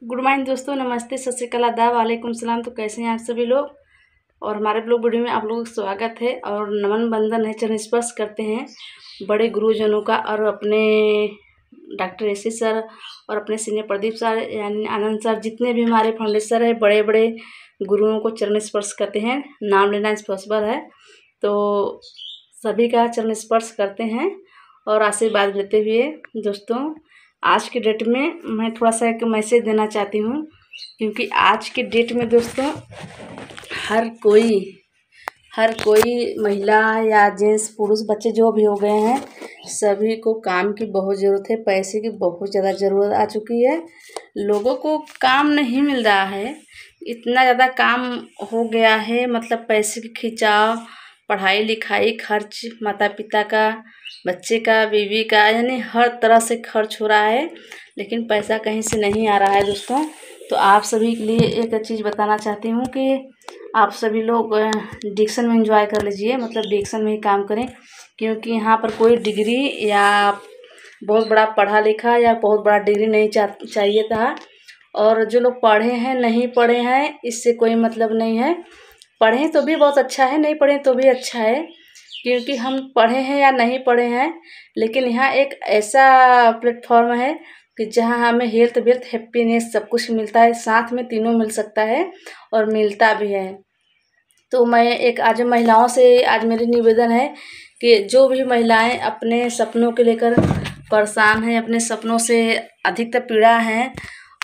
Good morning दोस्तों, नमस्ते, सत श्री अकाल, आदाब, वालेकुम सलाम। तो कैसे हैं आप सभी लोग। और हमारे ब्लॉग वीडियो में आप लोगों का स्वागत है। और नमन बंदन है, चरण स्पर्श करते हैं बड़े गुरुजनों का और अपने डॉक्टर एसी सर और अपने सीनियर प्रदीप सर यानी आनंद सर, जितने भी हमारे फाउंडेशन है बड़े बड़े गुरुओं को चरण स्पर्श करते हैं। नाम लेना इम्पॉसिबल है, तो सभी का चरण स्पर्श करते हैं और आशीर्वाद लेते हुए दोस्तों आज के डेट में मैं थोड़ा सा एक मैसेज देना चाहती हूँ, क्योंकि आज के डेट में दोस्तों हर कोई महिला या जेंट्स पुरुष बच्चे जो भी हो गए हैं, सभी को काम की बहुत ज़रूरत है, पैसे की बहुत ज़्यादा ज़रूरत आ चुकी है। लोगों को काम नहीं मिल रहा है, इतना ज़्यादा काम हो गया है, मतलब पैसे की खिंचाव, पढ़ाई लिखाई खर्च, माता पिता का, बच्चे का, बीवी का, यानी हर तरह से खर्च हो रहा है, लेकिन पैसा कहीं से नहीं आ रहा है दोस्तों। तो आप सभी के लिए एक चीज़ बताना चाहती हूँ कि आप सभी लोग डिक्शन में एंजॉय कर लीजिए, मतलब डिक्शन में ही काम करें, क्योंकि यहाँ पर कोई डिग्री या बहुत बड़ा पढ़ा लिखा या बहुत बड़ा डिग्री नहीं चाहिए था। और जो लोग पढ़े हैं नहीं पढ़े हैं इससे कोई मतलब नहीं है, पढ़ें तो भी बहुत अच्छा है, नहीं पढ़ें तो भी अच्छा है, क्योंकि हम पढ़े हैं या नहीं पढ़े हैं, लेकिन यहाँ एक ऐसा प्लेटफॉर्म है कि जहाँ हमें हेल्थ वेल्थ हैप्पीनेस सब कुछ मिलता है, साथ में तीनों मिल सकता है और मिलता भी है। तो मैं एक आज महिलाओं से आज मेरी निवेदन है कि जो भी महिलाएं अपने सपनों के लेकर परेशान हैं, अपने सपनों से अधिकतर पीड़ा हैं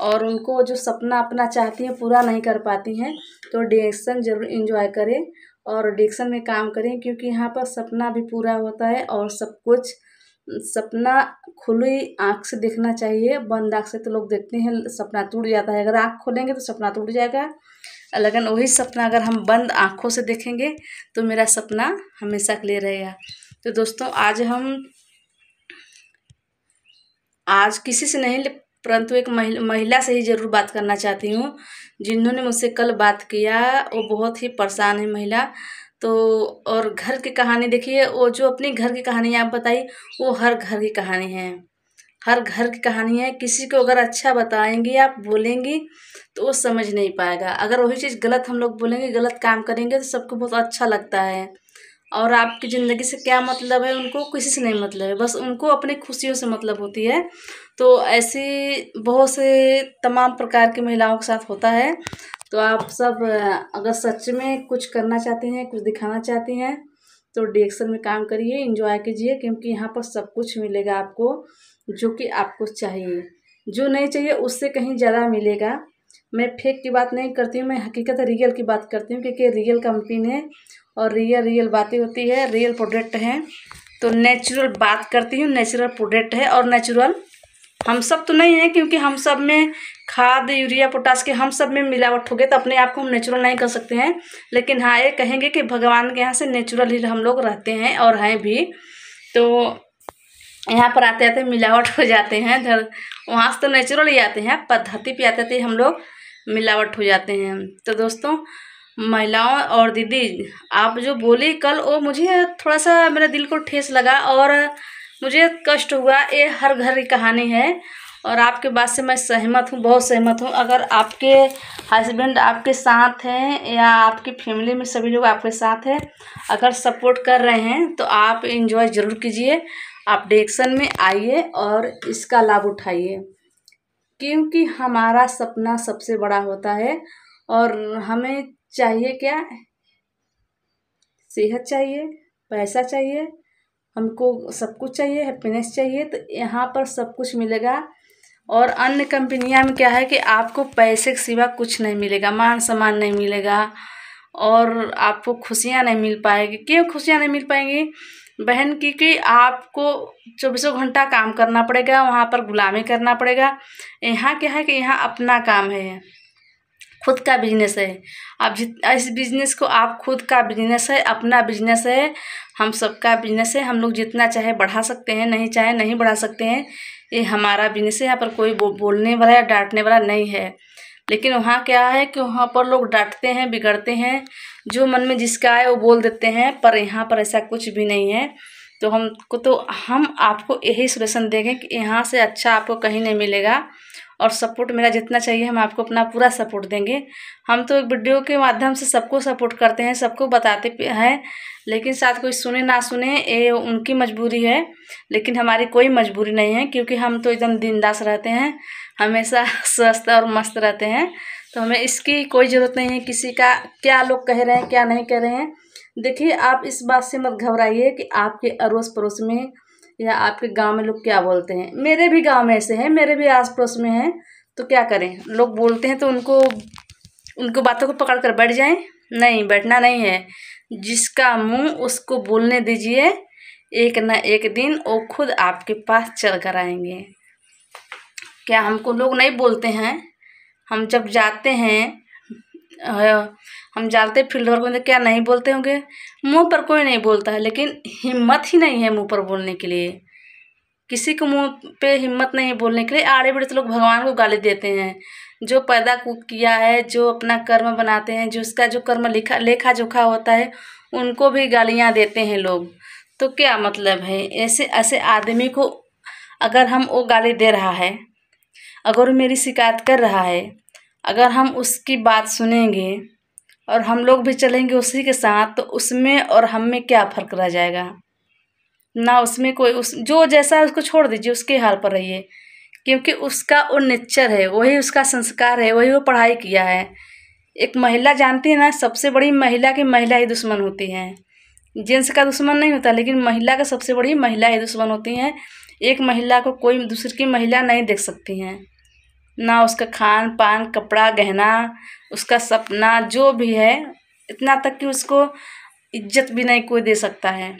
और उनको जो सपना अपना चाहती हैं पूरा नहीं कर पाती हैं, तो डिक्शन ज़रूर इंजॉय करें और डिक्शन में काम करें, क्योंकि यहाँ पर सपना भी पूरा होता है और सब कुछ सपना खुली आँख से देखना चाहिए। बंद आँख से तो लोग देखते हैं सपना टूट जाता है, अगर आँख खोलेंगे तो सपना टूट जाएगा, लेकिन वही सपना अगर हम बंद आँखों से देखेंगे तो मेरा सपना हमेशा के लिए रहेगा। तो दोस्तों आज किसी से नहीं परंतु एक महिला से ही ज़रूर बात करना चाहती हूँ, जिन्होंने मुझसे कल बात किया, वो बहुत ही परेशान है महिला। तो और घर की कहानी देखिए, वो जो अपनी घर की कहानी आप बताई, वो हर घर की कहानी है, हर घर की कहानी है। किसी को अगर अच्छा बताएंगी आप बोलेंगी तो वो समझ नहीं पाएगा, अगर वही चीज़ गलत हम लोग बोलेंगे, गलत काम करेंगे तो सबको बहुत अच्छा लगता है। और आपकी ज़िंदगी से क्या मतलब है, उनको किसी से नहीं मतलब है, बस उनको अपनी खुशियों से मतलब होती है। तो ऐसी बहुत से तमाम प्रकार की महिलाओं के साथ होता है। तो आप सब अगर सच में कुछ करना चाहती हैं, कुछ दिखाना चाहती हैं, तो डिरेक्शन में काम करिए, एंजॉय कीजिए, क्योंकि यहाँ पर सब कुछ मिलेगा आपको जो कि आपको चाहिए, जो नहीं चाहिए उससे कहीं ज़्यादा मिलेगा। मैं फेक की बात नहीं करती हूँ, मैं हकीकत रियल की बात करती हूँ, क्योंकि रियल कंपनी है और रियल बातें होती है, रियल प्रोडक्ट हैं। तो नेचुरल बात करती हूँ, नेचुरल प्रोडक्ट है और नेचुरल हम सब तो नहीं है, क्योंकि हम सब में खाद यूरिया पोटास के हम सब में मिलावट हो गई, तो अपने आप को हम नेचुरल नहीं कर सकते हैं। लेकिन हाँ ये कहेंगे कि भगवान के यहाँ से नेचुरल ही हम लोग रहते हैं और हैं भी। तो यहाँ पर आते आते मिलावट हो जाते हैं, वहाँ से तो नेचुरल ही आते हैं, पद्धति पे आते थे हम लोग मिलावट हो जाते हैं। तो दोस्तों महिलाओं और दीदी आप जो बोली कल, वो मुझे थोड़ा सा मेरे दिल को ठेस लगा और मुझे कष्ट हुआ। ये हर घर की कहानी है और आपके बात से मैं सहमत हूँ, बहुत सहमत हूँ। अगर आपके हस्बैंड आपके साथ हैं या आपकी फैमिली में सभी लोग आपके साथ हैं, अगर सपोर्ट कर रहे हैं तो आप एंजॉय ज़रूर कीजिए, आप डिरेक्शन में आइए और इसका लाभ उठाइए, क्योंकि हमारा सपना सबसे बड़ा होता है। और हमें चाहिए क्या, सेहत चाहिए, पैसा चाहिए, हमको सब कुछ चाहिए, हैप्पीनेस चाहिए, तो यहाँ पर सब कुछ मिलेगा। और अन्य कंपनियां में क्या है कि आपको पैसे के सिवा कुछ नहीं मिलेगा, मान सम्मान नहीं मिलेगा और आपको खुशियाँ नहीं मिल पाएगी। क्यों खुशियाँ नहीं मिल पाएंगी बहन? क्योंकि आपको 24 घंटा काम करना पड़ेगा, वहाँ पर गुलामी करना पड़ेगा। यहाँ क्या है कि यहाँ अपना काम है, खुद का बिजनेस है। आप इस बिजनेस को आप खुद का बिजनेस है, अपना बिजनेस है, हम सबका बिजनेस है। हम लोग जितना चाहे बढ़ा सकते हैं, नहीं चाहे नहीं बढ़ा सकते हैं, ये हमारा बिजनेस है। यहाँ पर कोई बोलने वाला या डांटने वाला नहीं है। लेकिन वहाँ क्या है कि वहाँ पर लोग डांटते हैं, बिगड़ते हैं, जो मन में जिसका आए वो बोल देते हैं, पर यहाँ पर ऐसा कुछ भी नहीं है। तो हम आपको यही सजेशन देंगे कि यहाँ से अच्छा आपको कहीं नहीं मिलेगा। और सपोर्ट मेरा जितना चाहिए हम आपको अपना पूरा सपोर्ट देंगे। हम तो एक वीडियो के माध्यम से सबको सपोर्ट करते हैं, सबको बताते हैं, लेकिन साथ कोई सुने ना सुने ये उनकी मजबूरी है, लेकिन हमारी कोई मजबूरी नहीं है, क्योंकि हम तो एकदम बिंदास रहते हैं, हमेशा स्वस्थ और मस्त रहते हैं। तो हमें इसकी कोई ज़रूरत नहीं है किसी का क्या लोग कह रहे हैं क्या नहीं कह रहे हैं। देखिए, आप इस बात से मत घबराइए कि आपके अड़ोस पड़ोस में या आपके गांव में लोग क्या बोलते हैं। मेरे भी गांव में ऐसे हैं, मेरे भी आस पड़ोस में हैं, तो क्या करें, लोग बोलते हैं तो उनको बातों को पकड़ कर बैठ जाएं? नहीं, बैठना नहीं है। जिसका मुंह उसको बोलने दीजिए, एक न एक दिन वो खुद आपके पास चल कर आएंगे। क्या हमको लोग नहीं बोलते हैं? हम जब जाते हैं हम जाते फील्ड वर्क में, क्या नहीं बोलते होंगे? मुंह पर कोई नहीं बोलता है, लेकिन हिम्मत ही नहीं है मुंह पर बोलने के लिए। किसी को मुंह पे हिम्मत नहीं है बोलने के लिए। आड़े बड़े तो लोग भगवान को गाली देते हैं, जो पैदा किया है, जो अपना कर्म बनाते हैं, जो उसका जो कर्म लेखा जोखा होता है, उनको भी गालियां देते हैं लोग। तो क्या मतलब है? ऐसे ऐसे आदमी को अगर हम वो गाली दे रहा है, अगर वो मेरी शिकायत कर रहा है, अगर हम उसकी बात सुनेंगे और हम लोग भी चलेंगे उसी के साथ, तो उसमें और हम में क्या फ़र्क रह जाएगा? ना उसमें कोई जो जैसा है उसको छोड़ दीजिए, उसके हाल पर रहिए, क्योंकि उसका वो नेचर है, वही उसका संस्कार है, वही वो पढ़ाई किया है। एक महिला जानती है ना, सबसे बड़ी महिला की महिला ही दुश्मन होती है, जेंट्स का दुश्मन नहीं होता, लेकिन महिला का सबसे बड़ी महिला ही दुश्मन होती हैं। एक महिला को कोई दूसरी की महिला नहीं देख सकती हैं, ना उसका खान पान कपड़ा गहना, उसका सपना जो भी है, इतना तक कि उसको इज्जत भी नहीं कोई दे सकता है।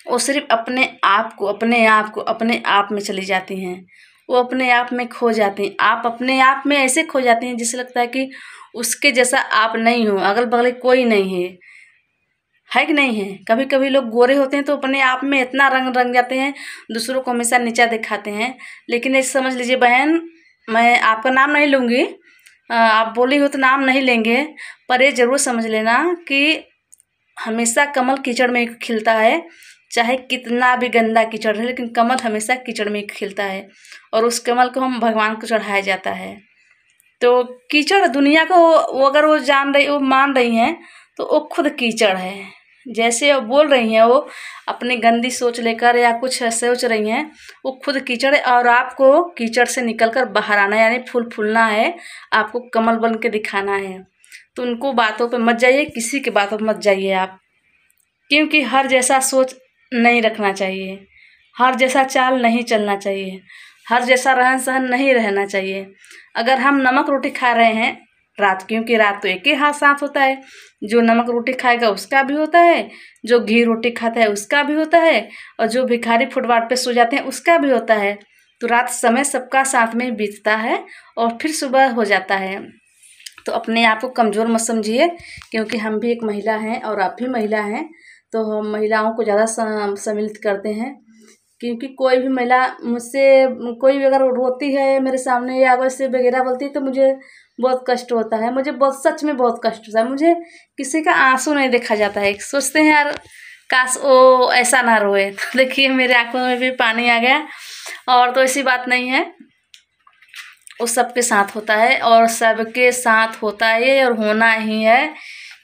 वो सिर्फ अपने आप में चली जाती हैं, वो अपने आप में खो जाती हैं। आप अपने आप में ऐसे खो जाती हैं जिससे लगता है कि उसके जैसा आप नहीं हो, अगल बगल कोई नहीं है कि नहीं है? कभी कभी लोग गोरे होते हैं तो अपने आप में इतना रंग जाते हैं, दूसरों को हमेशा नीचा दिखाते हैं। लेकिन ये समझ लीजिए बहन, मैं आपका नाम नहीं लूँगी, आप बोली हो तो नाम नहीं लेंगे, पर ये ज़रूर समझ लेना कि हमेशा कमल कीचड़ में खिलता है, चाहे कितना भी गंदा कीचड़ है, लेकिन कमल हमेशा कीचड़ में खिलता है, और उस कमल को हम भगवान को चढ़ाया जाता है। तो कीचड़ दुनिया को वो अगर वो मान रही हैं, तो वो खुद कीचड़ है। जैसे वो बोल रही हैं, वो अपनी गंदी सोच लेकर या कुछ सोच रही हैं, वो खुद कीचड़ है, और आपको कीचड़ से निकलकर बाहर आना है, यानी फूलना है, आपको कमल बन के दिखाना है। तो उनको बातों पे मत जाइए, किसी की बातों पे मत जाइए आप, क्योंकि हर जैसा सोच नहीं रखना चाहिए, हर जैसा चाल नहीं चलना चाहिए, हर जैसा रहन सहन नहीं रहना चाहिए। अगर हम नमक रोटी खा रहे हैं रात, क्योंकि रात तो एक ही हाथ साथ होता है, जो नमक रोटी खाएगा उसका भी होता है, जो घी रोटी खाता है उसका भी होता है, और जो भिखारी फुटपाथ पे सो जाते हैं उसका भी होता है। तो रात समय सबका साथ में बीतता है और फिर सुबह हो जाता है। तो अपने आप को कमज़ोर मत समझिए, क्योंकि हम भी एक महिला हैं और आप भी महिला हैं, तो हम महिलाओं को ज़्यादा सम्मिलित करते हैं। क्योंकि कोई भी महिला मुझसे, कोई भी अगर रोती है मेरे सामने या वैसे वगैरह बोलती है, तो मुझे बहुत कष्ट होता है, मुझे बहुत सच में बहुत कष्ट होता है। मुझे किसी का आंसू नहीं देखा जाता है, सोचते हैं यार काश वो ऐसा ना रोए। तो देखिए मेरे आंखों में भी पानी आ गया। और तो ऐसी बात नहीं है, वो सबके साथ होता है, और सबके साथ होता है और होना ही है,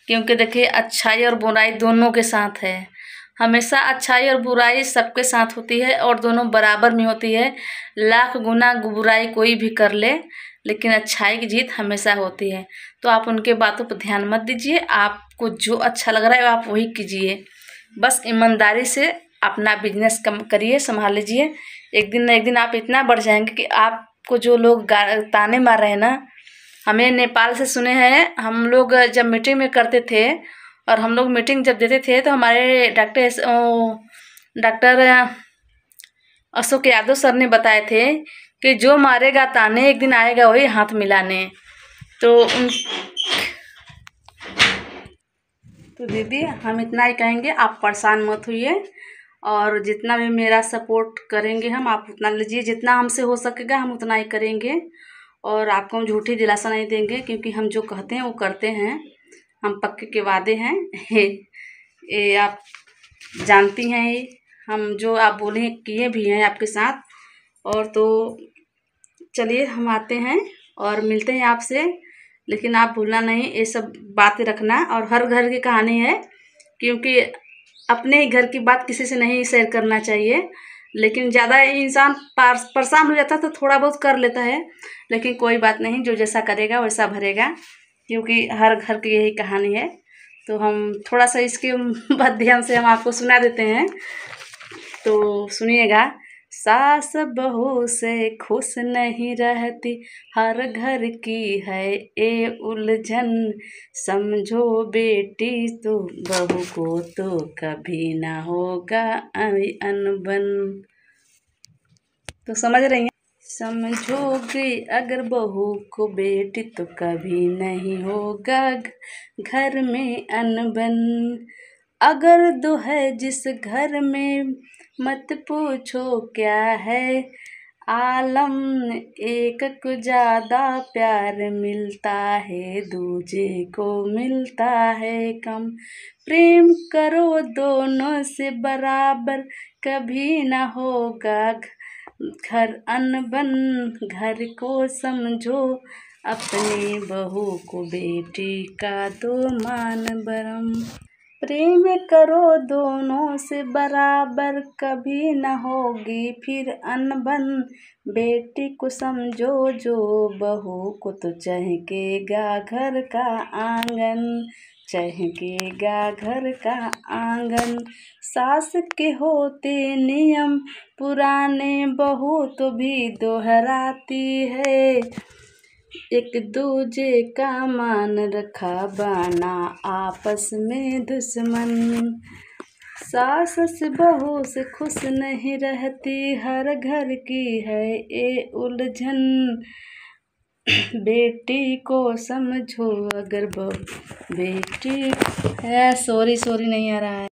क्योंकि देखिए अच्छाई और बुराई दोनों के साथ है। हमेशा अच्छाई और बुराई सबके साथ होती है, और दोनों बराबर में होती है। लाख गुना बुराई कोई भी कर ले, लेकिन अच्छाई की जीत हमेशा होती है। तो आप उनके बातों पर ध्यान मत दीजिए, आपको जो अच्छा लग रहा है आप वही कीजिए। बस ईमानदारी से अपना बिजनेस कम करिए, संभाल लीजिए। एक दिन न एक दिन आप इतना बढ़ जाएंगे कि आपको जो लोग ताने मार रहे हैं ना, हमें नेपाल से सुने हैं। हम लोग जब मीटिंग में करते थे और हम लोग मीटिंग जब देते थे, तो हमारे डॉक्टर अशोक यादव सर ने बताए थे कि जो मारेगा ताने एक दिन आएगा वही हाथ मिलाने। तो दीदी हम इतना ही कहेंगे, आप परेशान मत होइए, और जितना भी मेरा सपोर्ट करेंगे हम, आप उतना लीजिए, जितना हमसे हो सकेगा हम उतना ही करेंगे। और आपको हम झूठी दिलासा नहीं देंगे, क्योंकि हम जो कहते हैं वो करते हैं, हम पक्के के वादे हैं। ये आप जानती हैं, ये हम जो आप बोले किए भी हैं आपके साथ। और तो चलिए हम आते हैं और मिलते हैं आपसे, लेकिन आप भूलना नहीं ये सब बातें रखना। और हर घर की कहानी है, क्योंकि अपने ही घर की बात किसी से नहीं शेयर करना चाहिए। लेकिन ज़्यादा इंसान परेशान हो जाता है तो थोड़ा बहुत कर लेता है, लेकिन कोई बात नहीं, जो जैसा करेगा वैसा भरेगा, क्योंकि हर घर की यही कहानी है। तो हम थोड़ा सा इसके माध्यम से हम आपको सुना देते हैं, तो सुनिएगा। सास बहू से खुश नहीं रहती, हर घर की है ये उलझन। समझो बेटी तो बहू को तो कभी ना होगा अनबन। तो समझ रही हैं? समझोगे अगर बहू को बेटी तो कभी नहीं होगा घर में अनबन। अगर दो है जिस घर में मत पूछो क्या है आलम। एक को ज़्यादा प्यार मिलता है, दूजे को मिलता है कम। प्रेम करो दोनों से बराबर, कभी ना होगा घर अनबन। घर को समझो अपनी बहू को बेटी का दो मान बरम। प्रेम करो दोनों से बराबर, कभी न होगी फिर अनबन। बेटी को समझो जो बहू को तो चहकेगा घर का आंगन, चहकेगा घर का आंगन। सास के होते नियम पुराने, बहू तो भी दोहराती है। एक दूजे का मान रखा बना आपस में दुश्मन। सास से बहू से खुश नहीं रहती, हर घर की है ये उलझन। बेटी को समझो अगर बहू बेटी है। सॉरी नहीं आ रहा है।